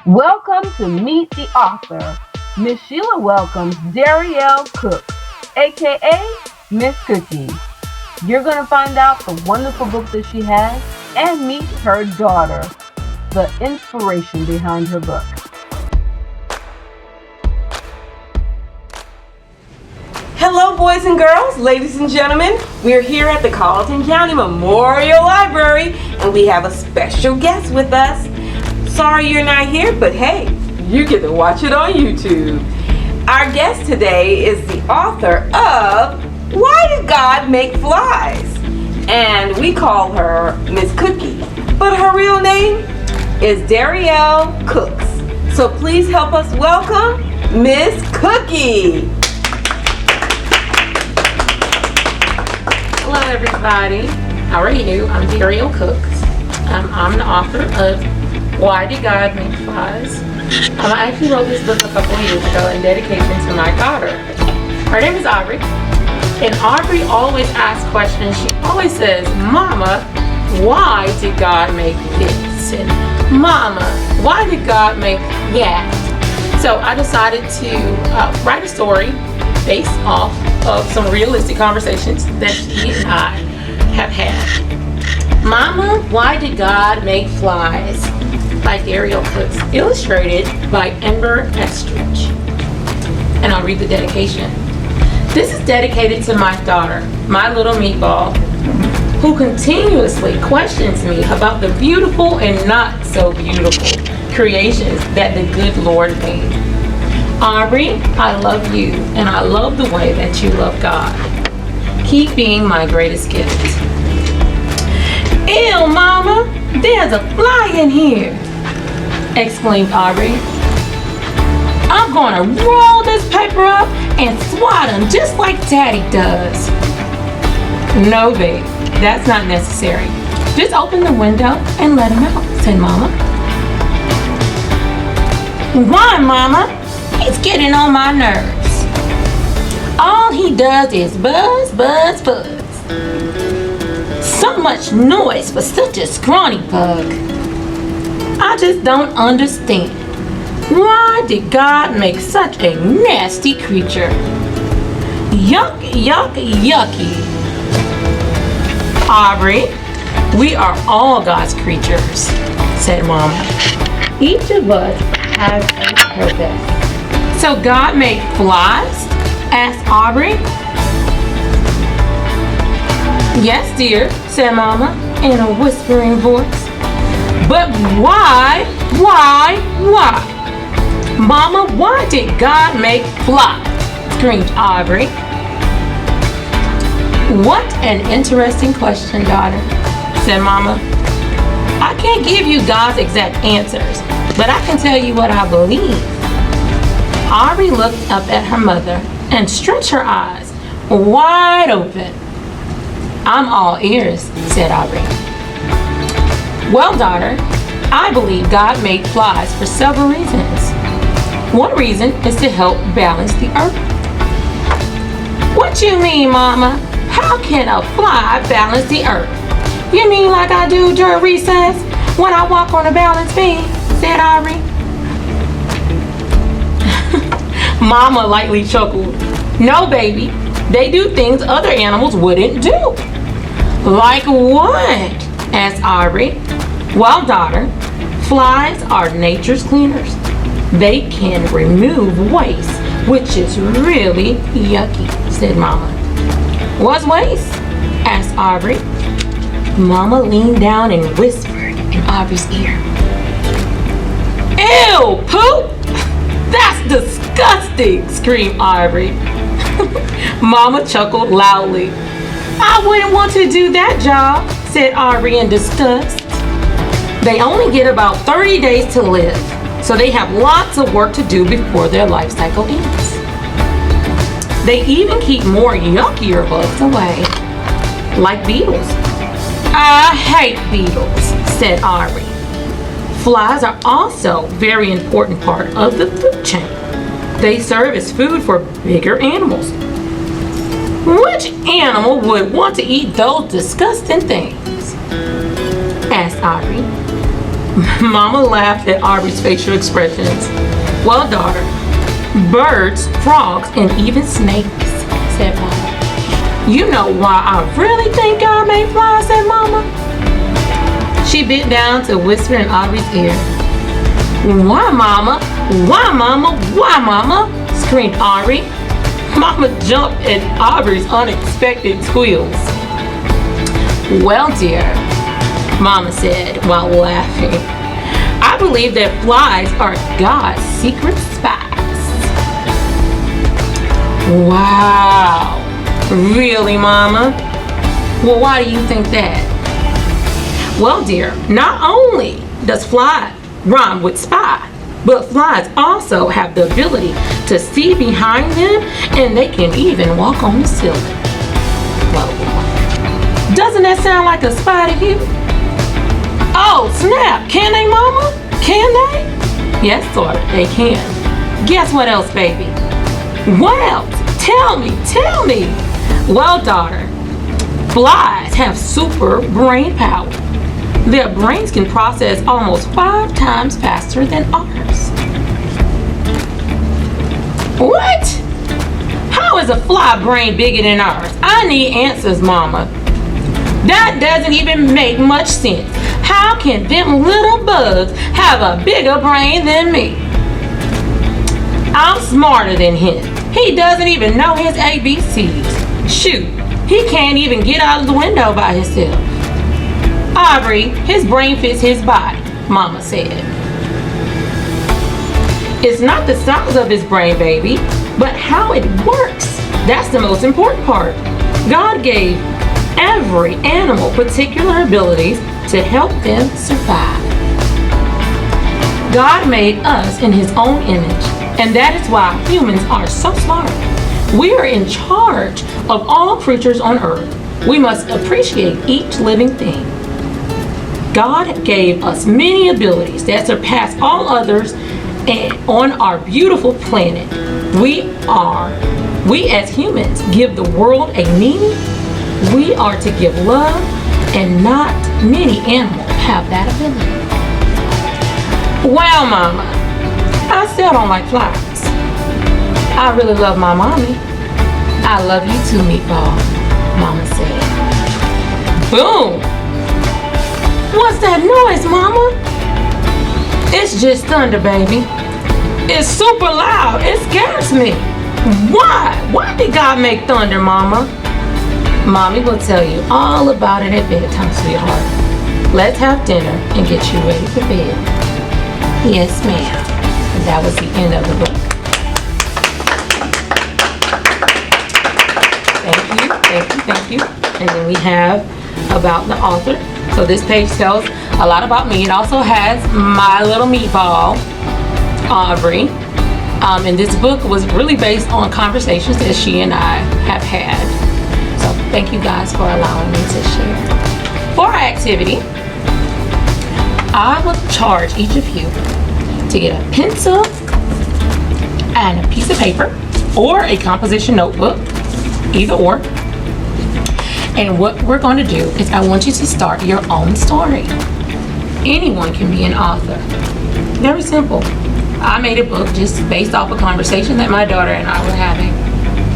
Welcome to Meet the Author. Miss Shiela welcomes Darrielle Cooks, aka Miss Cookie. You're going to find out the wonderful book that she has and meet her daughter, the inspiration behind her book. Hello, boys and girls, ladies and gentlemen. We're here at the Colleton County Memorial Library, and we have a special guest with us. Sorry you're not here, but hey, you get to watch it on YouTube. Our guest today is the author of Why Did God Make Flies? And we call her Miss Cookie, but her real name is Darrielle Cooks. So please help us welcome Miss Cookie. Hello everybody, how are you? I'm Darrielle Cooks. I'm the author of Why Did God Make Flies? I actually wrote this book a couple of years ago in dedication to my daughter. Her name is Aubrey, and Aubrey always asks questions. She always says, Mama, why did God make this? And Mama, why did God make that? So I decided to write a story based off of some realistic conversations that she and I have had. Mama, Why Did God Make Flies? By Darrielle Cooks, illustrated by Ember Estridge. And I'll read the dedication. This is dedicated to my daughter, my little meatball, who continuously questions me about the beautiful and not so beautiful creations that the good Lord made. Aubrey, I love you, and I love the way that you love God. Keep being my greatest gift. Ew, Mama, there's a fly in here, exclaimed Aubrey. I'm gonna roll this paper up and swat him just like Daddy does. No, babe, that's not necessary. Just open the window and let him out, said Mama. Why, Mama? He's getting on my nerves. All he does is buzz, buzz, buzz. So much noise for such a scrawny bug. I just don't understand. Why did God make such a nasty creature? Yuck, yuck, yucky. Aubrey, we are all God's creatures, said Mama. Each of us has a purpose. So God made flies? Asked Aubrey. Yes, dear, said Mama in a whispering voice. But why? Mama, why did God make flies? Screamed Aubrey. What an interesting question, daughter, said Mama. I can't give you God's exact answers, but I can tell you what I believe. Aubrey looked up at her mother and stretched her eyes wide open. I'm all ears, said Aubrey. Well, daughter, I believe God made flies for several reasons. One reason is to help balance the earth. What you mean, Mama? How can a fly balance the earth? You mean like I do during recess when I walk on a balance beam, said Aubrey. Mama lightly chuckled. No, baby, they do things other animals wouldn't do. Like what? Asked Aubrey. Well, daughter, flies are nature's cleaners. They can remove waste, which is really yucky, said Mama. What's waste? Asked Aubrey. Mama leaned down and whispered in Aubrey's ear. Ew, poop! That's disgusting, screamed Aubrey. Mama chuckled loudly. I wouldn't want to do that job, said Aubrey in disgust. They only get about 30 days to live, so they have lots of work to do before their life cycle ends. They even keep more yuckier bugs away, like beetles. I hate beetles, said Aubrey. Flies are also a very important part of the food chain. They serve as food for bigger animals. Which animal would want to eat those disgusting things? Asked Aubrey. Mama laughed at Aubrey's facial expressions. Well, daughter, birds, frogs, and even snakes, said Mama. You know why I really think God made flies, said Mama. She bent down to whisper in Aubrey's ear. Why, Mama? Why, Mama? Why, Mama? Screamed Aubrey. Mama jumped at Aubrey's unexpected squeals. Well, dear, Mama said while laughing, I believe that flies are God's secret spies. Wow. Really, Mama? Well, why do you think that? Well, dear, not only does fly rhyme with spy, but flies also have the ability to see behind them, and they can even walk on the ceiling. Well, doesn't that sound like a spy to you? Oh, snap! Can they, Mama? Can they? Yes, daughter, they can. Guess what else, baby? What else? Tell me, tell me. Well, daughter, flies have super brain power. Their brains can process almost 5 times faster than ours. What? How is a fly brain bigger than ours? I need answers, Mama. That doesn't even make much sense. How can them little bugs have a bigger brain than me? I'm smarter than him. He doesn't even know his ABCs. Shoot, he can't even get out of the window by himself. Aubrey, his brain fits his body, Mama said. It's not the size of his brain, baby, but how it works. That's the most important part. God gave every animal particular abilities to help them survive. God made us in his own image, and that is why humans are so smart. We are in charge of all creatures on earth. We must appreciate each living thing. God gave us many abilities that surpass all others on our beautiful planet. We as humans give the world a meaning. We are to give love, and not many animals have that ability. Wow, Mama, I still don't like flies. I really love my mommy. I love you too, Meatball, Mama said. Boom! What's that noise, Mama? It's just thunder, baby. It's super loud. It scares me. Why? Why did God make thunder, Mama? Mommy will tell you all about it at bedtime, sweetheart. Let's have dinner and get you ready for bed. Yes, ma'am. And that was the end of the book. Thank you, thank you, thank you. And then we have about the author. So this page tells a lot about me. It also has my little meatball, Aubrey. And this book was really based on conversations that she and I have had. So thank you guys for allowing me to share. For our activity, I will charge each of you to get a pencil and a piece of paper or a composition notebook, either or. And what we're going to do is I want you to start your own story. Anyone can be an author. Very simple. I made a book just based off a conversation that my daughter and I were having.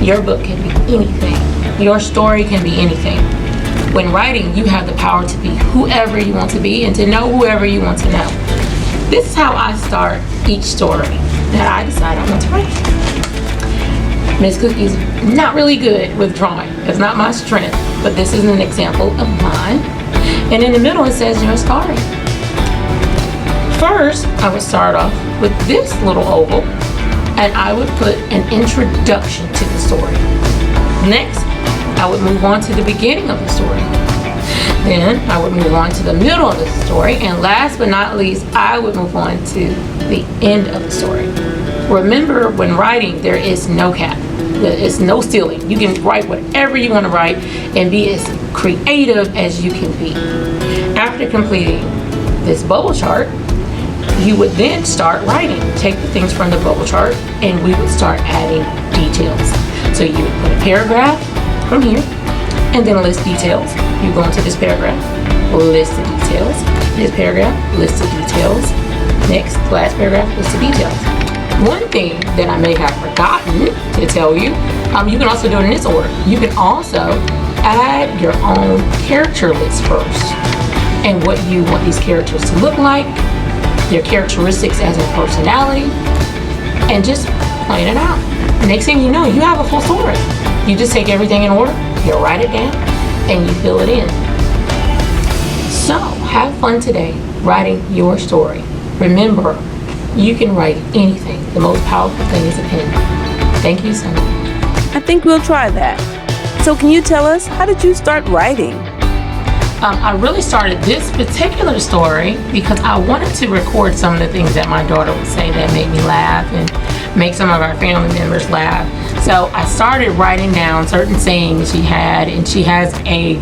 Your book can be anything. Your story can be anything. When writing, you have the power to be whoever you want to be and to know whoever you want to know. This is how I start each story that I decide I want to write. Miss Cookie's not really good with drawing. It's not my strength, but this is an example of mine. And in the middle it says your story. First, I would start off with this little oval, and I would put an introduction to the story. Next, I would move on to the beginning of the story. Then I would move on to the middle of the story, and last but not least, I would move on to the end of the story. Remember, when writing, there is no cap. There is no ceiling. You can write whatever you want to write and be as creative as you can be. After completing this bubble chart, you would then start writing. Take the things from the bubble chart and we would start adding details. So you would put a paragraph from here and then list details. You go into this paragraph, list the details, This paragraph, list of details. Next, last paragraph, list of details. One thing that I may have forgotten to tell you, you can also do it in this order. You can also add your own character list first and what you want these characters to look like, their characteristics as a personality, and just plan it out. Next thing you know, you have a full story. You just take everything in order, you write it down, and you fill it in. So, have fun today writing your story. Remember, you can write anything. The most powerful thing is a pen. Thank you so much. I think we'll try that. So can you tell us, how did you start writing? I really started this particular story because I wanted to record some of the things that my daughter would say that made me laugh and make some of our family members laugh. So I started writing down certain sayings she had, and she has a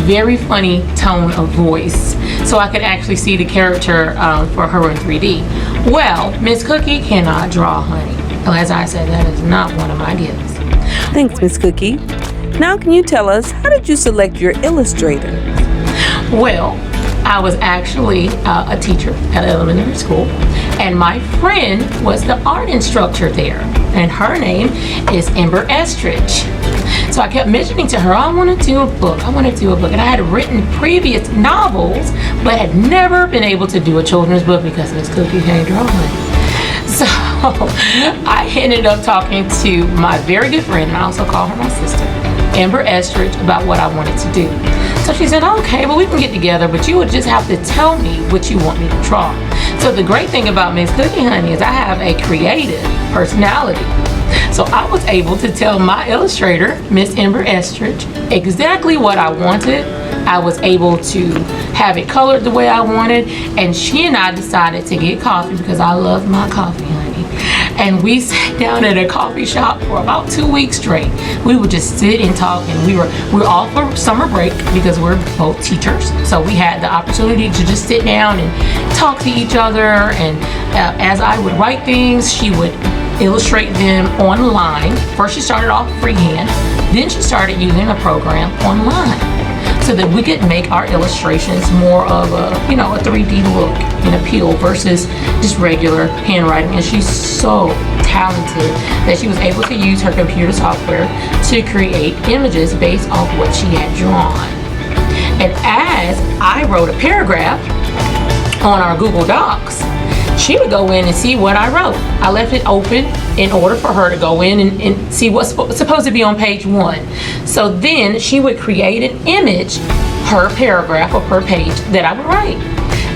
very funny tone of voice. So I could actually see the character for her in 3D. Well, Miss Cookie cannot draw, honey. As I said, that is not one of my gifts. Thanks, Miss Cookie. Now can you tell us, how did you select your illustrator? Well, I was actually a teacher at elementary school, and my friend was the art instructor there, and her name is Amber Estridge. So I kept mentioning to her, I want to do a book, and I had written previous novels, but had never been able to do a children's book because Miss Cookie can't draw one. So I ended up talking to my very good friend, and I also call her my sister, Amber Estridge, about what I wanted to do. So she said, okay, well, we can get together, but you would just have to tell me what you want me to draw. So the great thing about Miss Cookie, honey, is I have a creative personality. So I was able to tell my illustrator, Miss Amber Estridge, exactly what I wanted. I was able to have it colored the way I wanted, and she and I decided to get coffee because I love my coffee, honey. And we sat down at a coffee shop for about 2 weeks straight. We would just sit and talk, and we were all for summer break because we're both teachers. So we had the opportunity to just sit down and talk to each other. And as I would write things, she would illustrate them online. First she started off freehand, then she started using a program online so that we could make our illustrations more of a 3D look and appeal versus just regular handwriting. And she's so talented that she was able to use her computer software to create images based off what she had drawn. And as I wrote a paragraph on our Google Docs, she would go in and see what I wrote. I left it open in order for her to go in and see what's supposed to be on page 1. So then she would create an image, her paragraph or per page that I would write.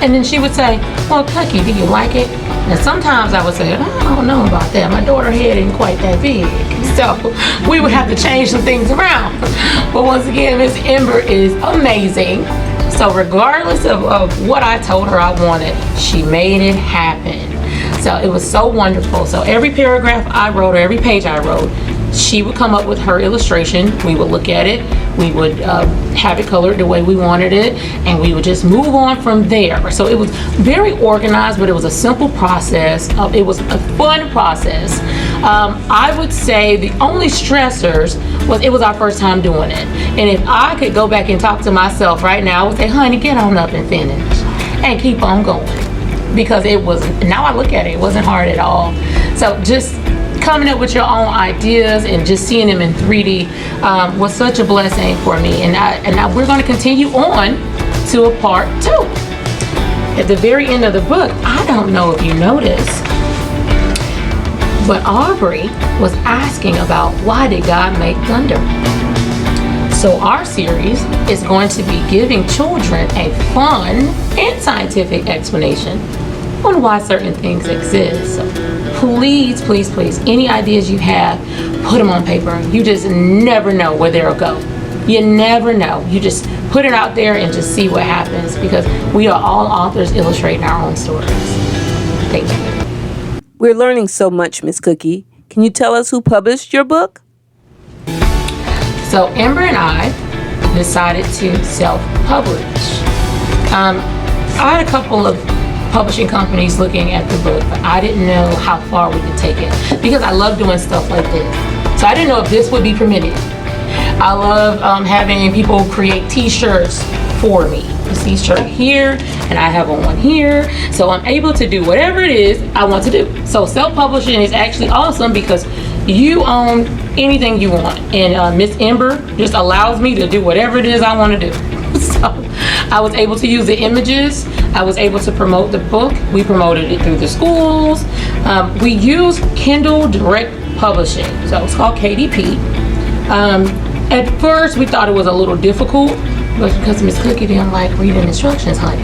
And then she would say, well, Cookie, do you like it? And sometimes I would say, I don't know about that. My daughter's head isn't quite that big. So we would have to change some things around. But once again, Miss Amber is amazing. So regardless of what I told her I wanted, she made it happen. So it was so wonderful. So every paragraph I wrote, or every page I wrote, she would come up with her illustration. We would look at it. We would have it colored the way we wanted it, and we would just move on from there. So it was very organized, but it was a simple process. It was a fun process. I would say the only stressors was it was our first time doing it. And if I could go back and talk to myself right now, I would say, honey, get on up and finish and keep on going. Because it wasn't, now I look at it, it wasn't hard at all. So just coming up with your own ideas and just seeing them in 3D was such a blessing for me. And now we're going to continue on to a part 2. At the very end of the book, I don't know if you noticed, but Aubrey was asking about why did God make thunder? So our series is going to be giving children a fun and scientific explanation on why certain things exist. So please, please, please, any ideas you have, put them on paper. You just never know where they'll go. You never know. You just put it out there and just see what happens, because we are all authors illustrating our own stories. Thank you. We're learning so much, Miss Cookie. Can you tell us who published your book? So Amber and I decided to self-publish. I had a couple of publishing companies looking at the book, but I didn't know how far we could take it because I love doing stuff like this. So I didn't know if this would be permitted. I love having people create t-shirts for me. You see shirt here, and I have one here. So I'm able to do whatever it is I want to do. So self-publishing is actually awesome because you own anything you want. And Miss Ember just allows me to do whatever it is I want to do. So I was able to use the images. I was able to promote the book. We promoted it through the schools. We use Kindle Direct Publishing. So it's called KDP. At first we thought it was a little difficult, but because Miss Cookie didn't like reading instructions, honey.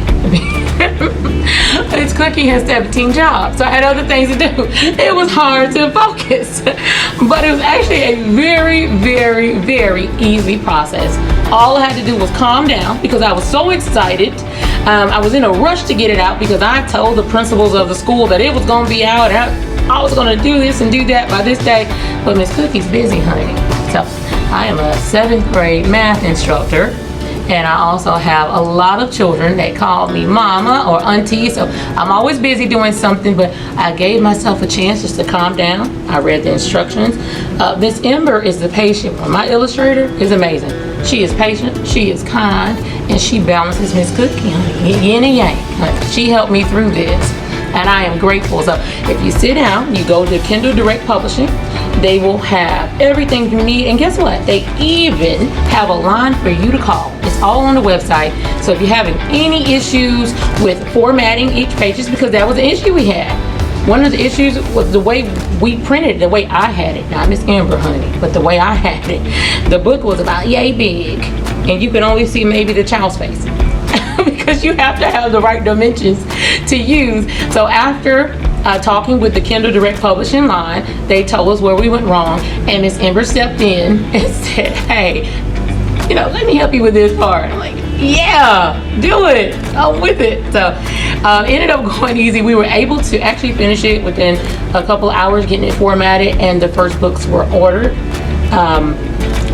Miss Cookie has 17 jobs, so I had other things to do. It was hard to focus, but it was actually a very, very, very easy process. All I had to do was calm down because I was so excited. I was in a rush to get it out because I told the principals of the school that it was going to be out. I was going to do this and do that by this day, but Miss Cookie's busy, honey. So I am a 7th grade math instructor. And I also have a lot of children that call me mama or auntie. So I'm always busy doing something, but I gave myself a chance just to calm down. I read the instructions. Miss Ember is the patient one. My illustrator is amazing. She is patient, she is kind, and she balances Miss Cookie, honey. Yin and yang, honey. She helped me through this, and I am grateful. So if you sit down, you go to Kindle Direct Publishing, they will have everything you need. And guess what? They even have a line for you to call. It's all on the website. So if you're having any issues with formatting each pages, because that was the issue we had. One of the issues was the way we printed, the way I had it. Not Miss Amber, honey, but the way I had it. The book was about yay big, and you could only see maybe the child's face. Because you have to have the right dimensions to use. So after talking with the Kindle Direct Publishing line, they told us where we went wrong, and Miss Ember stepped in and said, hey, let me help you with this part. I'm like, yeah, do it. I'm with it. So it ended up going easy. We were able to actually finish it within a couple hours, getting it formatted, and the first books were ordered.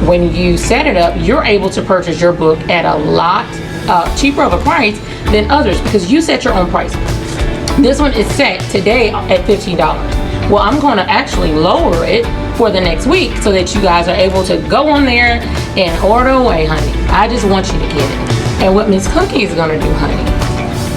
When you set it up, you're able to purchase your book at a lot cheaper of a price than others because you set your own price. This one is set today at $15. Well, I'm going to actually lower it for the next week so that you guys are able to go on there and order away, honey. I just want you to get it. And what Miss Cookie is going to do, honey,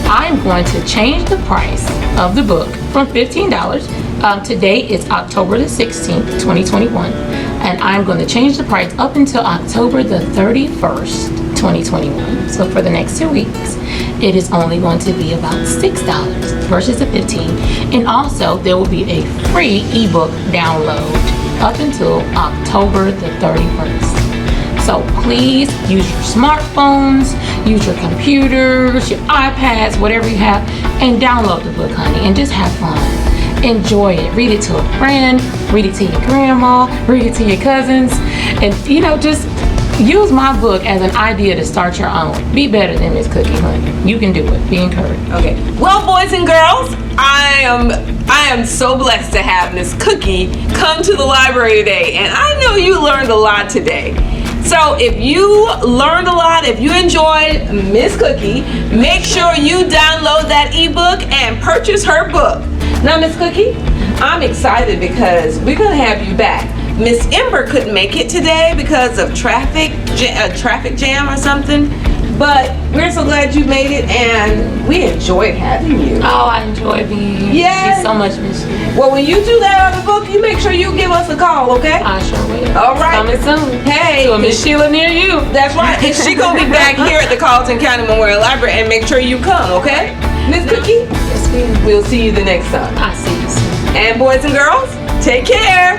I'm going to change the price of the book from $15. Today is October the 16th, 2021. And I'm going to change the price up until October the 31st. 2021. So for the next 2 weeks, it is only going to be about $6 versus the $15. And also there will be a free ebook download up until October the 31st. So please use your smartphones, use your computers, your iPads, whatever you have, and download the book, honey, and just have fun. Enjoy it. Read it to a friend, read it to your grandma, read it to your cousins, and just use my book as an idea to start your own. Be better than Miss Cookie, honey. You can do it. Be encouraged. Okay. Well, boys and girls, I am so blessed to have Miss Cookie come to the library today, and I know you learned a lot today. So if you learned a lot, if you enjoyed Miss Cookie, make sure you download that ebook and purchase her book. Now, Miss Cookie, I'm excited because we're gonna have you back. Miss Ember couldn't make it today because of traffic jam or something, but we're so glad you made it, and we enjoyed having you. Oh, I enjoy being here. Yeah. Thank you so much, Miss Shiela. Well, when you do that on the book, you make sure you give us a call, okay? I sure will. All right. Coming soon. Hey. To a Miss Shiela near you. That's right. And she gonna be back here at the Colleton County Memorial Library, and make sure you come, okay? Miss Cookie? Yes, ma'am. We'll see you the next time. I see you soon. And boys and girls, take care.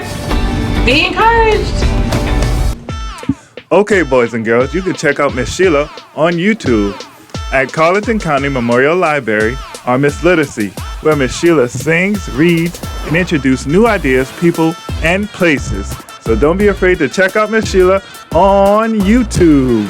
Be encouraged. Okay, boys and girls, you can check out Miss Shiela on YouTube at Colleton County Memorial Library or Miss Literacy, where Miss Shiela sings, reads, and introduces new ideas, people, and places. So don't be afraid to check out Miss Shiela on YouTube.